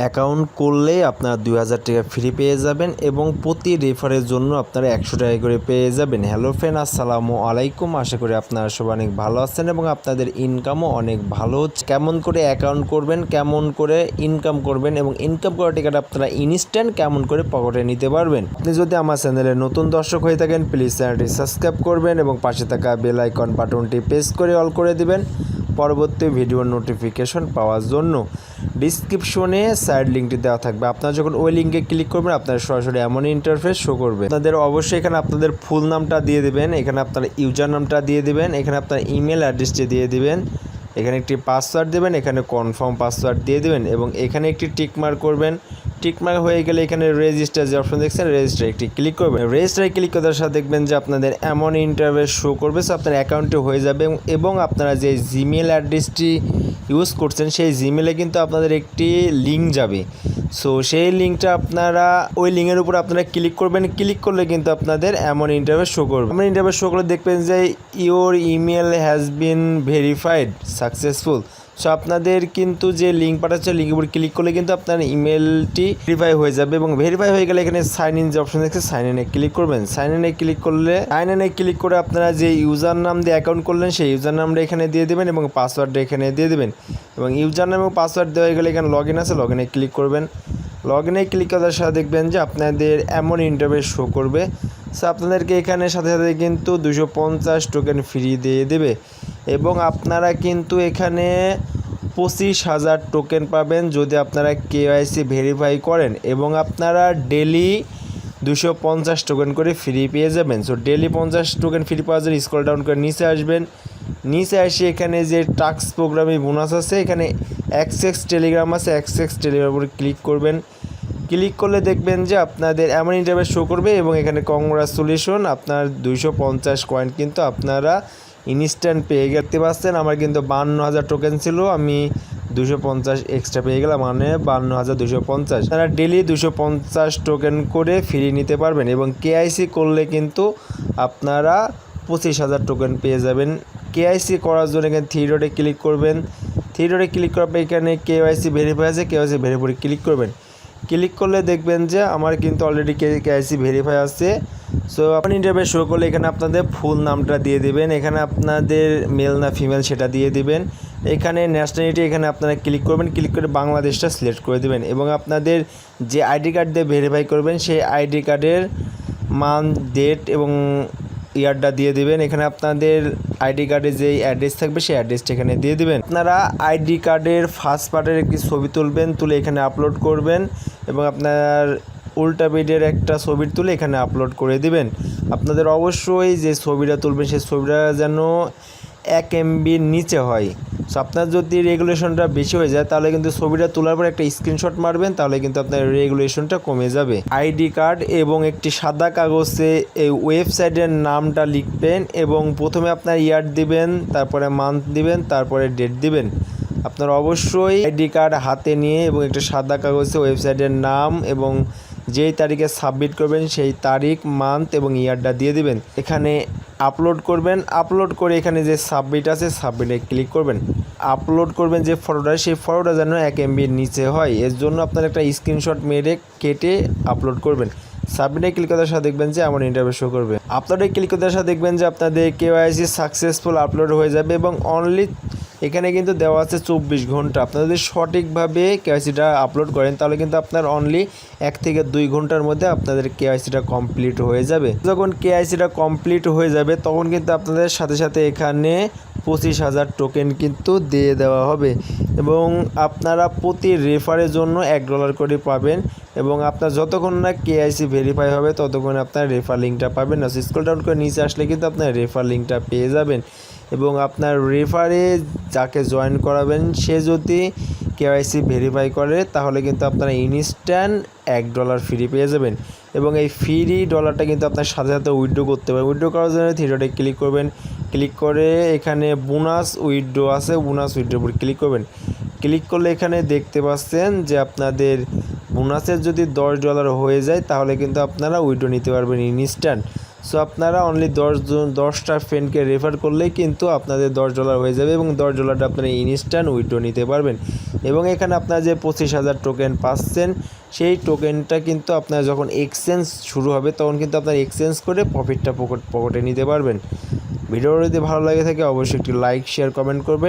Account করলেই আপনারা 2000 টাকা ফ্রি পেয়ে যাবেন এবং প্রতি রেফারের জন্য আপনারা 100 টাকা করে পেয়ে যাবেন। হ্যালো ফ্রেন্ড, আসসালামু আলাইকুম। আশা করি আপনারা সবাই অনেক ভালো আছেন এবং আপনাদের ইনকামও অনেক ভালো হচ্ছে। কেমন করে অ্যাকাউন্ট করবেন, কেমন করে ইনকাম করবেন এবং ইনকাম করার টাকাটা আপনারা ইনস্ট্যান্ট কেমন করে পকেটে নিতে পারবেন। আপনি যদি আমার চ্যানেলে নতুন দর্শক হয়ে থাকেন, প্লিজ চ্যানেলটি সাবস্ক্রাইব করবেন এবং পাশে থাকা বেল আইকন বাটনটি প্রেস করে অল করে দিবেন পরবর্তী ভিডিওর নোটিফিকেশন পাওয়ার জন্য। ডিসক্রিপশনে সাইড লিঙ্কটি দেওয়া থাকবে, আপনারা যখন ওই লিঙ্কে ক্লিক করবেন আপনারা সরাসরি এমন ইন্টারফেস শো করবে। আপনাদের অবশ্যই এখানে আপনাদের ফুল নামটা দিয়ে দেবেন, এখানে আপনার ইউজার নামটা দিয়ে দেবেন, এখানে আপনার ইমেল অ্যাড্রেসটি দিয়ে দিবেন, এখানে একটি পাসওয়ার্ড দেবেন, এখানে কনফার্ম পাসওয়ার্ড দিয়ে দেবেন এবং এখানে একটি টিকমার্ক করবেন। টিকমার্ক হয়ে গেলে এখানে রেজিস্টার যে অপশন দেখছেন রেজিস্টার একটি ক্লিক করবেন। রেজিস্টারে ক্লিক করার সাথে দেখবেন যে আপনাদের এমন ইন্টারফেস শো করবে, সো আপনার অ্যাকাউন্টে হয়ে যাবে এবং আপনারা যে জিমেল অ্যাড্রেসটি ইউজ করছেন সেই জিমেলে কিন্তু আপনাদের একটি লিঙ্ক যাবে। সো সেই লিঙ্কটা আপনারা ওই লিঙ্কের উপর আপনারা ক্লিক করবেন। ক্লিক করলে কিন্তু আপনাদের এমন ইন্টারফেস শো করবে। এমন ইন্টারফেস শো করলে দেখবেন যে your email has been verified successful. So আপনাদের কিন্তু যে লিঙ্ক পাঠাচ্ছে লিঙ্কের উপর ক্লিক করলে কিন্তু আপনার ইমেলটি ভেরিফাই হয়ে যাবে এবং ভেরিফাই হয়ে গেলে এখানে সাইন ইন যে অপশন দেখছে সাইন ইনে ক্লিক করবেন। সাইন ইনে ক্লিক করলে ক্লিক করে আপনারা যে ইউজার নাম দিয়ে অ্যাকাউন্ট করলেন সেই ইউজার নামটা এখানে দিয়ে দেবেন এবং পাসওয়ার্ডটা এখানে দিয়ে দেবেন এবং ইউজার নাম এবং পাসওয়ার্ড দেওয়া হয়ে গেলে এখানে লগ ইন আছে, লগ ইনে ক্লিক করবেন। লগ ইনে ক্লিক করার সাথে দেখবেন যে আপনাদের এমন ইন্টারফেস শো করবে। সো আপনাদেরকে এখানে সাথে সাথে কিন্তু 250 টোকেন ফ্রি দিয়ে দেবে এবং আপনারা কিন্তু এখানে 25,000 টোকেন পাবেন যদি আপনারা কেওয়াইসি ভেরিফাই করেন এবং আপনারা ডেলি 250 টোকেন করে ফ্রি পেয়ে যাবেন। সো ডেলি 50 টোকেন ফ্রি পাওয়ার জন্য স্ক্রল ডাউন করে নিচে আসবেন। নিচে এসে এখানে যে টাস্ক প্রোগ্রামে বোনাস আছে এখানে অ্যাক্সেস টেলিগ্রাম আছে, অ্যাক্সেস টেলিগ্রামের উপরে ক্লিক করবেন। ক্লিক করলে দেখবেন যে আপনাদের এমন ইন্টারফেস শো করবে এবং এখানে কংগ্রাচুলেশন, আপনার 250 কয়েন কিন্তু আপনারা ইনস্ট্যান্ট পেয়ে গেতে পারছেন। আমার কিন্তু 52,000 টোকেন ছিল, আমি 250 এক্সট্রা পেয়ে গেলাম, মানে 52,250। আপনারা ডেলি 250 টোকেন করে ফ্রি নিতে পারবেন এবং কেআইসি করলে কিন্তু আপনারা 25,000 টোকেন পেয়ে যাবেন। কেআইসি করার জন্য এখানে থ্রি ডটে ক্লিক করবেন। থ্রি ডটে ক্লিক করার পর এখানে কেওয়াইসি ভেরিফাই আছে, কেওয়াইসি ভেরিফাই ক্লিক করবেন। ক্লিক করলে দেখবেন যে আমার কিন্তু অলরেডি কেওয়াইসি ভেরিফাই আছে। সো আপনি ইন্টারফেস শো করলে এখানে আপনাদের ফুল নামটা দিয়ে দেবেন, এখানে আপনাদের মেল না ফিমেল সেটা দিয়ে দিবেন, এখানে ন্যাশনালিটি এখানে আপনারা ক্লিক করবেন। ক্লিক করে বাংলাদেশটা সিলেক্ট করে দেবেন এবং আপনাদের যে আইডি কার্ড দিয়ে ভেরিফাই করবেন সেই আইডি কার্ডের মান্থ, ডেট এবং ইয়ারটা দিয়ে দিবেন। এখানে আপনাদের আইডি কার্ডে যেই অ্যাড্রেস থাকবে সেই অ্যাড্রেসটা এখানে দিয়ে দিবেন। আপনারা আইডি কার্ডের ফার্স্ট পার্টের একটি ছবি তুলবেন, তুলে এখানে আপলোড করবেন এবং আপনার উল্টা পেজের একটা ছবি তুলে এখানে আপলোড করে দিবেন। আপনাদের অবশ্যই যে ছবিটা তুলবেন সেই ছবিটা যেন 1 MBর নিচে হয়। সো আপনার যদি রেগুলেশনটা বেশি হয়ে যায় তাহলে কিন্তু ছবিটা তোলার পর একটা স্ক্রিনশট মারবেন, তাহলে কিন্তু আপনার রেগুলেশনটা কমে যাবে। আইডি কার্ড এবং একটি সাদা কাগজে এই ওয়েবসাইটের নামটা লিখবেন এবং প্রথমে আপনার ইয়ার দিবেন, তারপরে মান্থ দিবেন, তারপরে ডেট দিবেন। আপনার অবশ্যই আইডি কার্ড হাতে নিয়ে এবং একটা সাদা কাগজে ওয়েবসাইটের নাম এবং যেই তারিখে সাবমিট করবেন সেই তারিখ, মান্থ এবং ইয়ারটা দিয়ে দিবেন। এখানে আপলোড করবেন। আপলোড করে এখানে যে সাবমিট আছে সাবমিটে ক্লিক করবেন। আপলোড করবেন যে ফটোটা সেই ফটোটা যেন 1 MBর নিচে হয়, এর জন্য আপনার একটা স্ক্রিনশট মেরে কেটে আপলোড করবেন। সাবমিটে ক্লিক করার সাথে দেখবেন যে এমন ইন্টারফেস শো করবে। আপলোডে ক্লিক করার সাথে দেখবেন যে আপনাদের কেওয়াইসি সাকসেসফুল আপলোড হয়ে যাবে এবং অনলি এখানে কিন্তু দেওয়া আছে 24 ঘন্টা। আপনারা যদি সঠিকভাবে কেওয়াইসিটা আপলোড করেন তাহলে কিন্তু আপনার অনলি 1 থেকে 2 ঘন্টার মধ্যে আপনাদের কেওয়াইসিটা কমপ্লিট হয়ে যাবে। যখন কেওয়াইসিটা কমপ্লিট হয়ে যাবে তখন কিন্তু আপনাদের সাথে সাথে এখানে 25,000 টোকেন কিন্তু দিয়ে দেওয়া হবে এবং আপনারা প্রতি রেফারের জন্য $1 করে পাবেন এবং আপনার যতক্ষণ না কেআইসি ভেরিফাই হবে ততক্ষণ আপনার রেফার লিঙ্কটা পাবেন না। স্ক্রল ডাউন করে নিচে আসলে কিন্তু আপনার রেফার লিঙ্কটা পেয়ে যাবেন এবং আপনার রেফারে যাকে জয়েন করাবেন সে যদি কেওয়াইসি ভেরিফাই করে তাহলে কিন্তু আপনারা ইনস্ট্যান্ট $1 ফ্রি পেয়ে যাবেন এবং এই ফ্রি ডলারটা কিন্তু আপনার সাথে সাথে উইথড্র করতে পারেন। উইথড্র করার জন্য থ্রি ডটে ক্লিক করবেন। ক্লিক করে এখানে বোনাস উইথড্র আছে, বোনাস উইথড্র উপর ক্লিক করবেন। ক্লিক করলে এখানে দেখতে পাচ্ছেন যে আপনাদের বোনাসের যদি $10 হয়ে যায় তাহলে কিন্তু আপনারা উইথড্র নিতে পারবেন ইনস্ট্যান্ট। সো আপনারা অনলি 10টা ফ্রেন্ডকে রেফার করলেই কিন্তু আপনাদের $10 হয়ে যাবে এবং $10টা আপনারা ইনস্ট্যান্ট উইথড্র নিতে পারবেন। এবং এখানে আপনারা যে 25,000 টোকেন পাচ্ছেন সেই টোকেনটা কিন্তু আপনার যখন এক্সচেঞ্জ শুরু হবে তখন কিন্তু আপনার এক্সচেঞ্জ করে প্রফিটটা পকেটে নিতে পারবেন। ভিডিওটা যদি ভালো লাগে থাকে অবশ্যই একটি লাইক শেয়ার কমেন্ট করবেন।